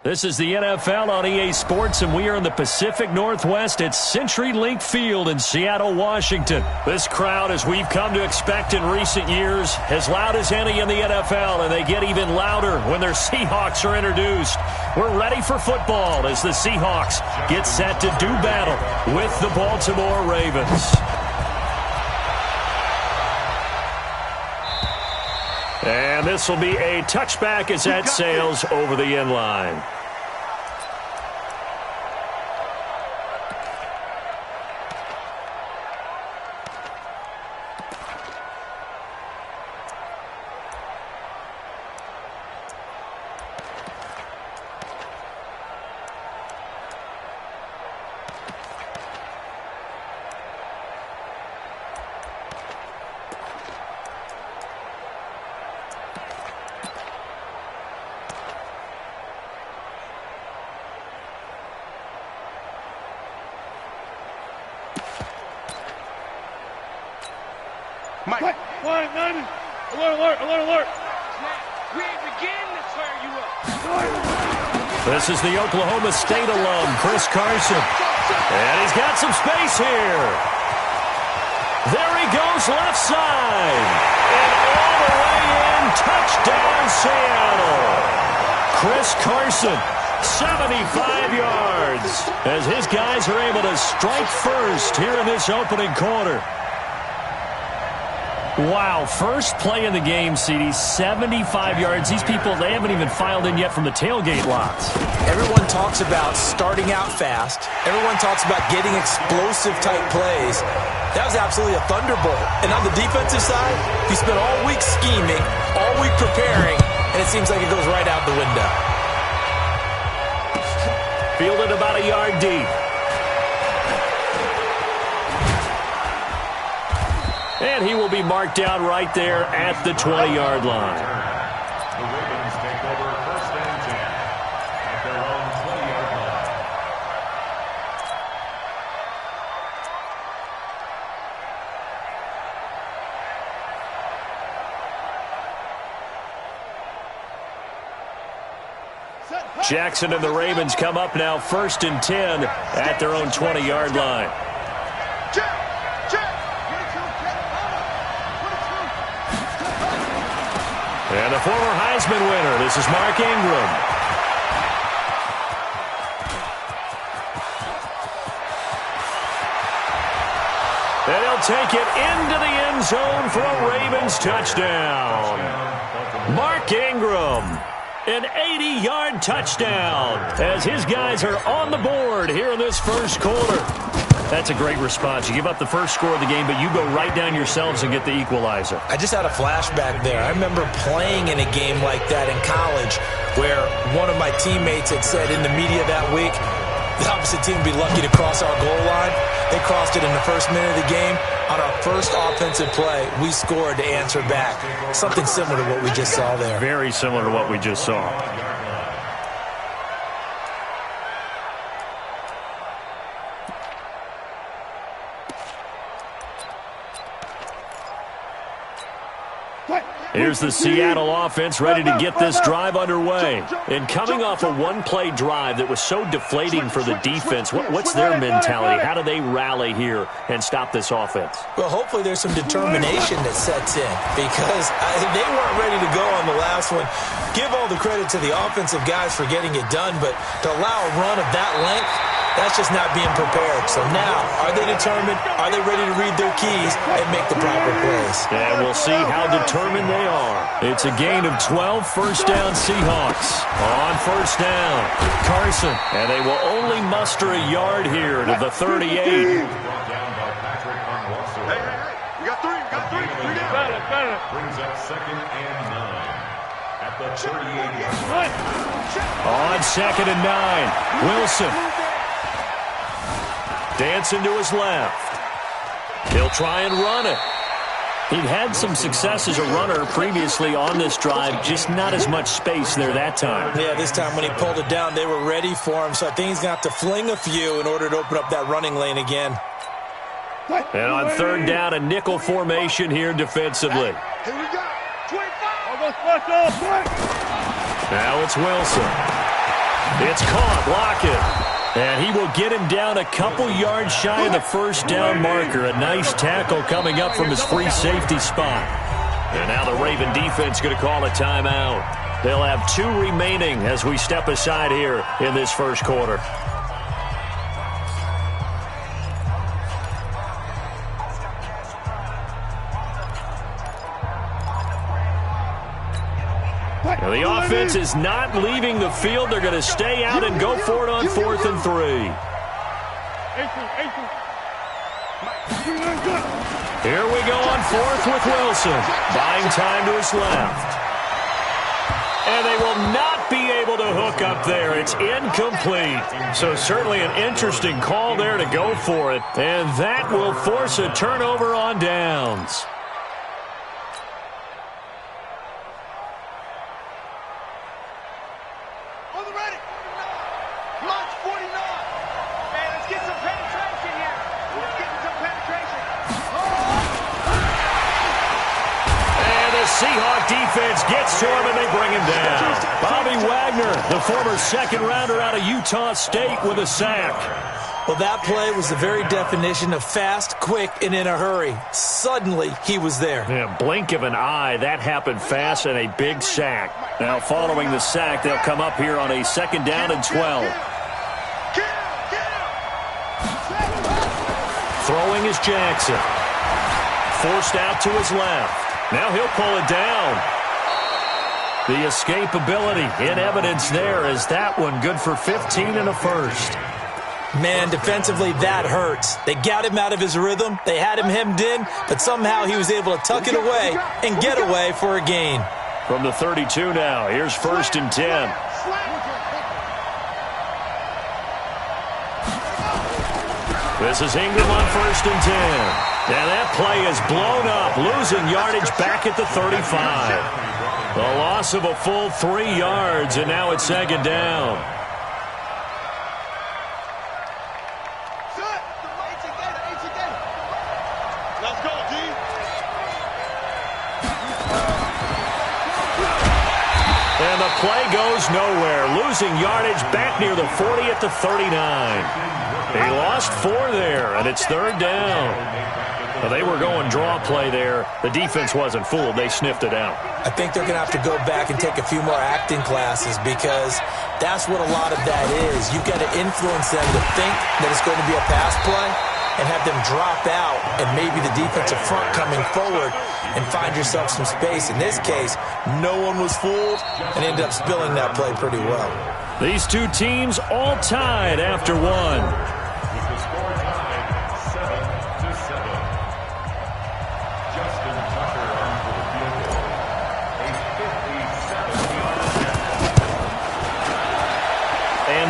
This is the NFL on EA Sports, and we are in the Pacific Northwest at CenturyLink Field in Seattle, Washington. This crowd, as we've come to expect in recent years, as loud as any in the NFL, and they get even louder when their Seahawks are introduced. We're ready for football as the Seahawks get set to do battle with the Baltimore Ravens. And this will be a touchback as that sails over the end line. Mike. Alert. We ain't beginning to tear you up. This is the Oklahoma State alum, Chris Carson. And he's got some space here. There he goes, left side. And all the way in, touchdown Seattle. Chris Carson, 75 yards, as his guys are able to strike first here in this opening quarter. Wow, first play in the game, CD, 75 yards. These people, they haven't even filed in yet from the tailgate lots. Everyone talks about starting out fast. Everyone talks about getting explosive-type plays. That was absolutely a thunderbolt. And on the defensive side, he spent all week scheming, all week preparing, and it seems like it goes right out the window. Fielded about a yard deep. And he will be marked down right there at the 20-yard line. The Ravens take over 1st and 10 at their own 20-yard line. Jackson and the Ravens come up now 1st and 10 at their own 20-yard line. And the former Heisman winner, this is Mark Ingram. And he'll take it into the end zone for a Ravens touchdown. Mark Ingram, an 80-yard touchdown, as his guys are on the board here in this first quarter. That's a great response. You give up the first score of the game, but you go right down yourselves and get the equalizer. I just had a flashback there. I remember playing in a game like that in college where one of my teammates had said in the media that week, the opposite team would be lucky to cross our goal line. They crossed it in the first minute of the game. On our first offensive play, we scored to answer back. Something similar to what we just saw there. Very similar to what we just saw. Here's the Seattle offense ready to get this drive underway. And coming off a one-play drive that was so deflating for the defense, what's their mentality? How do they rally here and stop this offense? Well, hopefully there's some determination that sets in because they weren't ready to go on the last one. Give all the credit to the offensive guys for getting it done, but to allow a run of that length, that's just not being prepared. So now, are they determined? Are they ready to read their keys and make the proper plays? And we'll see how determined they are. It's a gain of 12, first down Seahawks. On first down, Carson. And they will only muster a yard here to the 38. We got three. Brings up 2nd and 9 at the 38-yard line. On 2nd and 9, Wilson. Dancing to his left. He'll try and run it. He'd had some success as a runner previously on this drive, just not as much space there that time. Yeah, this time when he pulled it down, they were ready for him, so I think he's going to have to fling a few in order to open up that running lane again. And on 3rd down, a nickel formation here defensively. Here we go. 25. Now it's Wilson. It's caught, Lockett. And he will get him down a couple yards shy of the first down marker. A nice tackle coming up from his free safety spot. And now the Raven defense going to call a timeout. They'll have 2 remaining as we step aside here in this first quarter. Now the offense is not leaving the field. They're going to stay out and go for it on 4th and 3. Here we go on 4th with Wilson. Buying time to his left. And they will not be able to hook up there. It's incomplete. So certainly an interesting call there to go for it. And that will force a turnover on downs. Seahawk defense gets to him, and they bring him down. Bobby Wagner, the former second-rounder out of Utah State, with a sack. Well, that play was the very definition of fast, quick, and in a hurry. Suddenly, he was there. Yeah, blink of an eye, that happened fast, and a big sack. Now, following the sack, they'll come up here on a 2nd down and 12. Throwing is Jackson. Forced out to his left. Now he'll pull it down. The escapability in evidence there is that one good for 15 and a first. Man, defensively, that hurts. They got him out of his rhythm. They had him hemmed in, but somehow he was able to tuck it away and get away for a gain. From the 32 now, here's 1st and 10. This is Ingram on 1st and 10. And that play is blown up, losing yardage back at the 35. The loss of a full 3 yards, and now it's 2nd down. Let's go, D. And the play goes nowhere, losing yardage back near the 40 at the 39. He lost 4 there, and it's 3rd down. Well, they were going draw play there. The defense wasn't fooled. They sniffed it out. I think they're going to have to go back and take a few more acting classes because that's what a lot of that is. You've got to influence them to think that it's going to be a pass play and have them drop out and maybe the defensive front coming forward and find yourself some space. In this case, no one was fooled and ended up spilling that play pretty well. These 2 teams all tied after 1.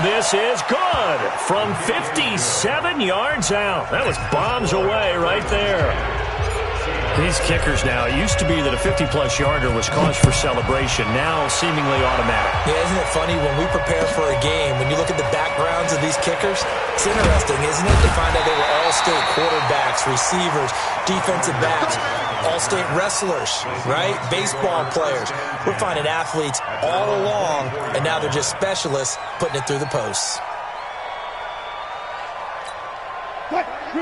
This is good from 57 yards out. That was bombs away right there. These kickers now, it used to be that a 50-plus yarder was cause for celebration, now seemingly automatic. Yeah, isn't it funny when we prepare for a game, when you look at the backgrounds of these kickers, it's interesting, isn't it, to find out they were all-state quarterbacks, receivers, defensive backs, all-state wrestlers, right? Baseball players. We're finding athletes all along, and now they're just specialists putting it through the posts.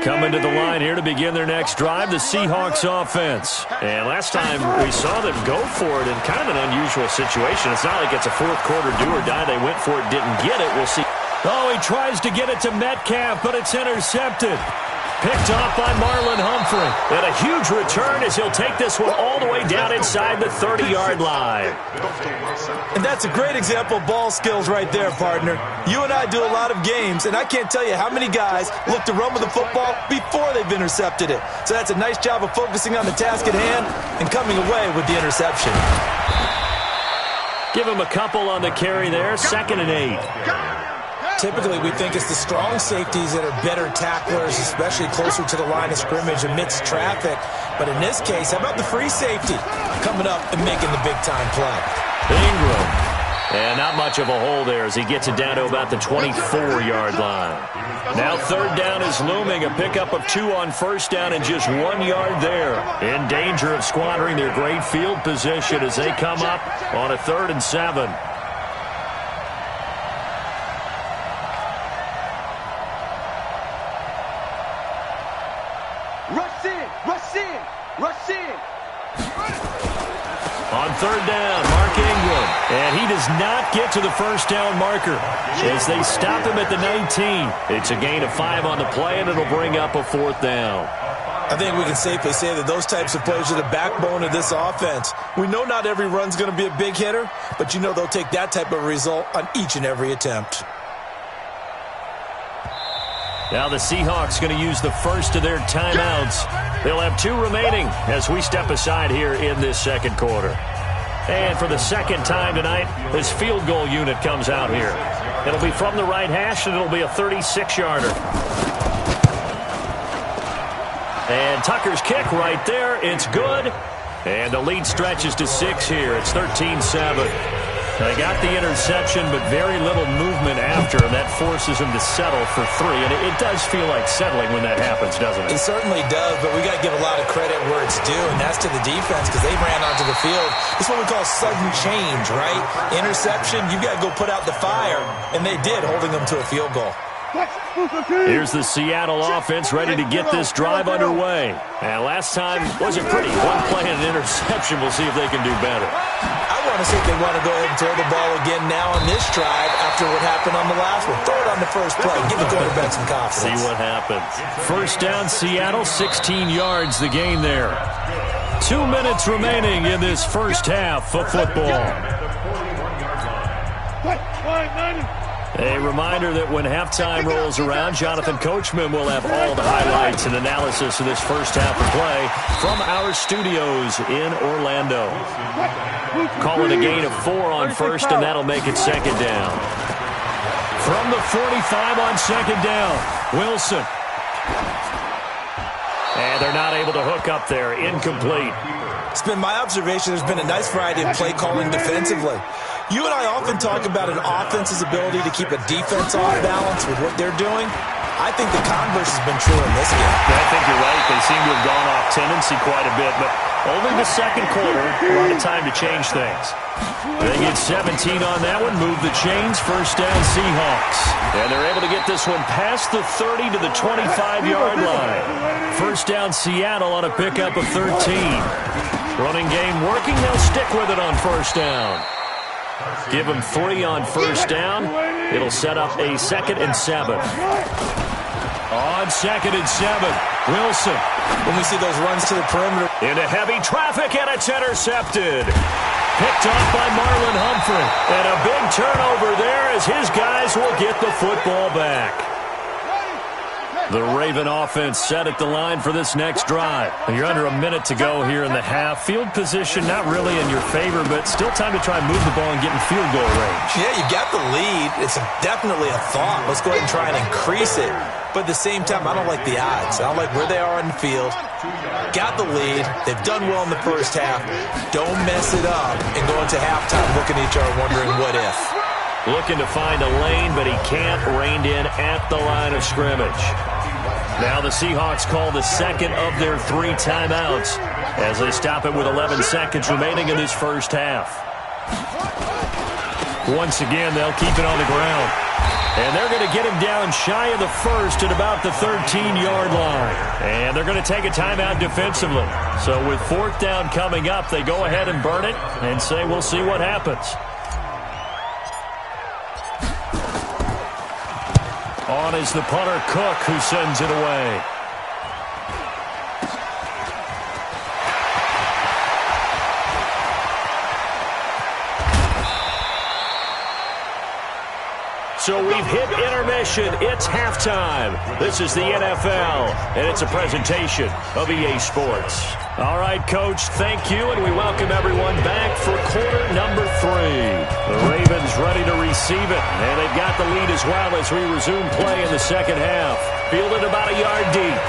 Coming to the line here to begin their next drive, the Seahawks offense. And last time we saw them go for it in kind of an unusual situation. It's not like it's a 4th quarter do or die. They went for it, didn't get it. We'll see. Oh, he tries to get it to Metcalf, but it's intercepted. Picked off by Marlon Humphrey. And a huge return as he'll take this one all the way down inside the 30-yard line. And that's a great example of ball skills right there, partner. You and I do a lot of games, and I can't tell you how many guys look to run with the football before they've intercepted it. So that's a nice job of focusing on the task at hand and coming away with the interception. Give him a couple on the carry there, 2nd and 8. Typically, we think it's the strong safeties that are better tacklers, especially closer to the line of scrimmage amidst traffic. But in this case, how about the free safety coming up and making the big-time play? Ingram. And not much of a hole there as he gets it down to about the 24-yard line. Now 3rd down is looming. A pickup of 2 on 1st down and just 1 yard there. In danger of squandering their great field position as they come up on a 3rd and 7. Rush in. Rush in. On third down, Mark Ingram. And he does not get to the first down marker as they stop him at the 19. It's a gain of 5 on the play, and it'll bring up a 4th down. I think we can safely say that those types of plays are the backbone of this offense. We know not every run's going to be a big hitter, but you know they'll take that type of result on each and every attempt. Now the Seahawks going to use the first of their timeouts. They'll have 2 remaining as we step aside here in this second quarter. And for the second time tonight, this field goal unit comes out here. It'll be from the right hash, and it'll be a 36-yarder. And Tucker's kick right there. It's good. And the lead stretches to 6 here. It's 13-7. They got the interception, but very little movement after, and that forces him to settle for 3. And it does feel like settling when that happens, doesn't it? It certainly does, but we got to give a lot of credit where it's due, and that's to the defense because they ran onto the field. It's what we call sudden change, right? Interception, you got to go put out the fire, and they did, holding them to a field goal. Here's the Seattle offense ready to get this drive underway. And last time wasn't pretty. 1 play and an interception. We'll see if they can do better. I want to see if they want to go ahead and throw the ball again now on this drive after what happened on the last one. Throw it on the first play. Give the quarterback some confidence. See what happens. First down, Seattle, 16 yards the gain there. 2 minutes remaining in this first half of football. A reminder that when halftime rolls around, Jonathan Coachman will have all the highlights and analysis of this first half of play from our studios in Orlando. Call it a gain of 4 on first, and that'll make it second down. From the 45 on second down, Wilson. And they're not able to hook up there. Incomplete. It's been my observation there's been a nice variety of play calling defensively. You and I often talk about an offense's ability to keep a defense off balance with what they're doing. I think the converse has been true in this game. I think you're right. They seem to have gone off tendency quite a bit, but only the second quarter, a lot of time to change things. They get 17 on that one, move the chains, first down Seahawks. And they're able to get this one past the 30 to the 25-yard line. First down Seattle on a pickup of 13. Running game working, they'll stick with it on first down. Give them 3 on first down. It'll set up a 2nd and 7. On 2nd and 7, Wilson. When we see those runs to the perimeter. Into heavy traffic, and it's intercepted. Picked off by Marlon Humphrey. And a big turnover there as his guys will get the football back. The Raven offense set at the line for this next drive. You're under a minute to go here in the half. Field position not really in your favor, but still time to try and move the ball and get in field goal range. Yeah, you got the lead. It's definitely a thought. Let's go ahead and try and increase it. But at the same time, I don't like the odds. I don't like where they are on the field. Got the lead. They've done well in the first half. Don't mess it up and go into halftime looking at each other wondering what if. Looking to find a lane, but he can't. Reined in at the line of scrimmage. Now the Seahawks call the second of their 3 timeouts as they stop it with 11 seconds remaining in this first half. Once again, they'll keep it on the ground. And they're going to get him down shy of the first at about the 13-yard line. And they're going to take a timeout defensively. So with 4th down coming up, they go ahead and burn it and say we'll see what happens. On is the punter, Cook, who sends it away. So we've hit intermission. It's halftime. This is the NFL, and it's a presentation of EA Sports. All right, Coach, thank you, and we welcome everyone back for quarter number 3. The Ravens ready to receive it, and they've got the lead as well as we resume play in the second half. Fielded about a yard deep.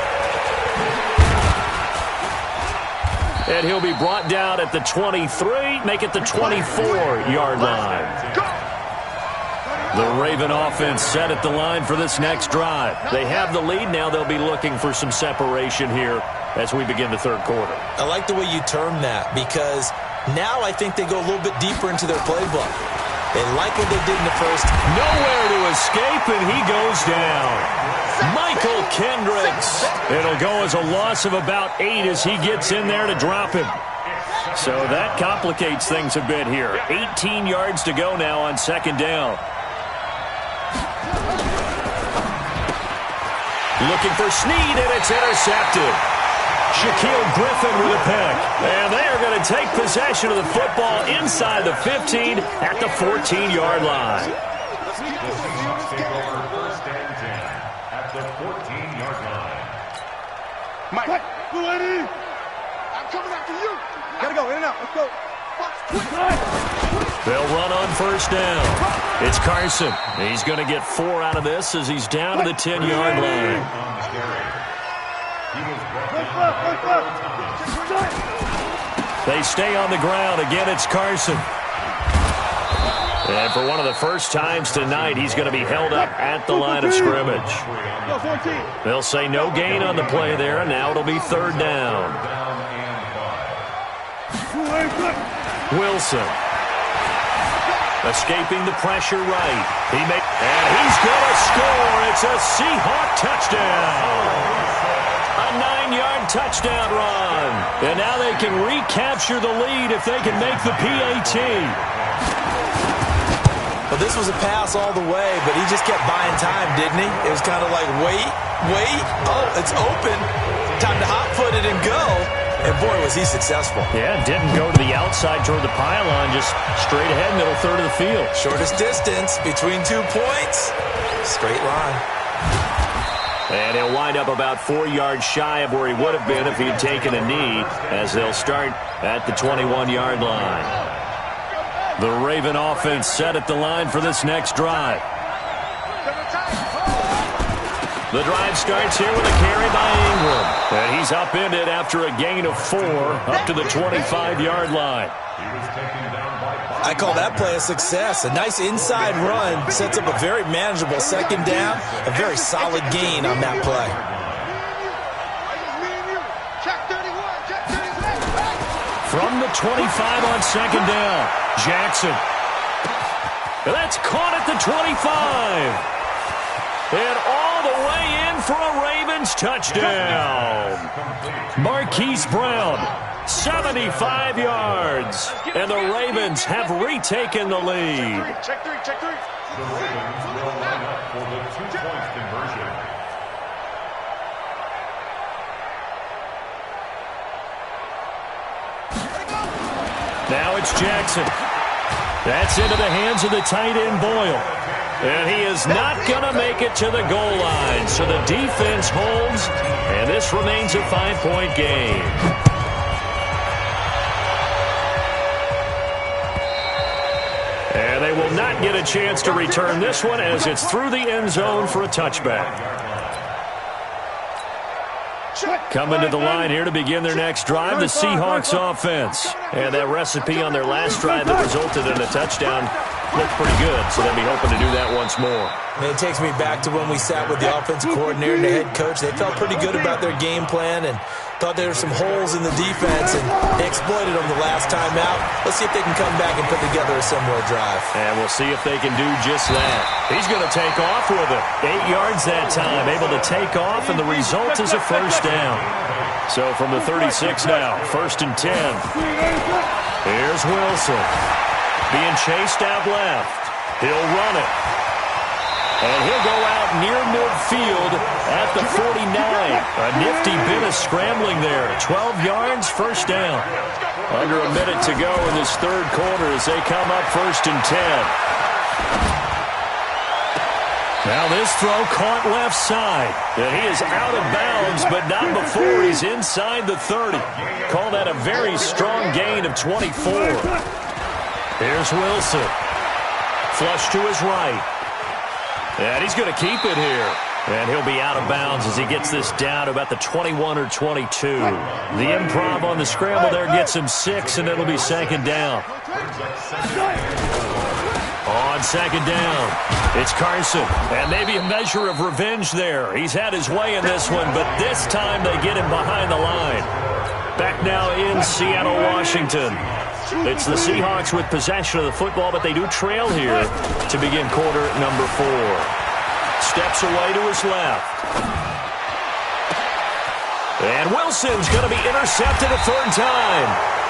And he'll be brought down at the 23, make it the 24-yard line. The Raven offense set at the line for this next drive. They have the lead. Now they'll be looking for some separation here as we begin the third quarter. I like the way you term that because now I think they go a little bit deeper into their playbook. They like what they did in the first. Nowhere to escape, and he goes down. Michael Kendricks. It'll go as a loss of about 8 as he gets in there to drop him. So that complicates things a bit here. 18 yards to go now on second down. Looking for Snead, and it's intercepted. Shaquille Griffin with a pick. And they are going to take possession of the football inside the 15 at the 14-yard line. At the 14-yard line. Mike, I'm coming after you. Gotta go, in and out. Let's go. They'll run on first down. It's Carson. He's going to get 4 out of this as he's down to the 10-yard line. They stay on the ground. Again, it's Carson. And for one of the first times tonight, he's going to be held up at the line of scrimmage. They'll say no gain on the play there, and now it'll be third down. Wilson. Escaping the pressure right. And he's going to score. It's a Seahawk touchdown. A 9-yard touchdown run. And now they can recapture the lead if they can make the PAT. Well, this was a pass all the way, but he just kept buying time, didn't he? It was kind of like, wait. Oh, it's open. Time to hot-foot it and go. And, boy, was he successful. Yeah, didn't go to the outside toward the pylon, just straight ahead, middle third of the field. Shortest distance between 2 points. Straight line. And he'll wind up about 4 yards shy of where he would have been if he had taken a knee, as they'll start at the 21-yard line. The Raven offense set at the line for this next drive. The drive starts here with a carry by Ingram. And he's upended after a gain of 4 up to the 25-yard line. I call that play a success. A nice inside run sets up a very manageable second down. A very solid gain on that play. From the 25 on second down, Jackson. That's caught at the 25. And all the way in for a Ravens touchdown. Marquise Brown, 75 yards. And the Ravens have retaken the lead. Check three. The Ravens will line up for the 2-point conversion. Now it's Jackson. That's into the hands of the tight end Boyle. And he is not going to make it to the goal line. So the defense holds, and this remains a 5-point game. And they will not get a chance to return this one as it's through the end zone for a touchback. Coming to the line here to begin their next drive, the Seahawks offense. And that recipe on their last drive that resulted in a touchdown looked pretty good, so they'll be hoping to do that once more. And it takes me back to when we sat with the offensive coordinator and the head coach. They felt pretty good about their game plan and thought there were some holes in the defense, and they exploited them the last time out. Let's see if they can come back and put together a similar drive. And we'll see if they can do just that. He's going to take off with it. 8 yards that time, able to take off, and the result is a first down. So from the 36 now, 1st and 10. Here's Wilson. Being chased out left. He'll run it. And he'll go out near midfield at the 49. A nifty bit of scrambling there. 12 yards, first down. Under a minute to go in this third quarter as they come up 1st and 10. Now this throw caught left side. And he is out of bounds, but not before he's inside the 30. Call that a very strong gain of 24. Here's Wilson. Flush to his right. And he's going to keep it here. And he'll be out of bounds as he gets this down to about the 21 or 22. The improv on the scramble there gets him 6, and it'll be second down. On second down, it's Carson. And maybe a measure of revenge there. He's had his way in this one, but this time they get him behind the line. Back now in Seattle, Washington. It's the Seahawks with possession of the football, but they do trail here to begin quarter number 4. Steps away to his left. And Wilson's going to be intercepted a third time.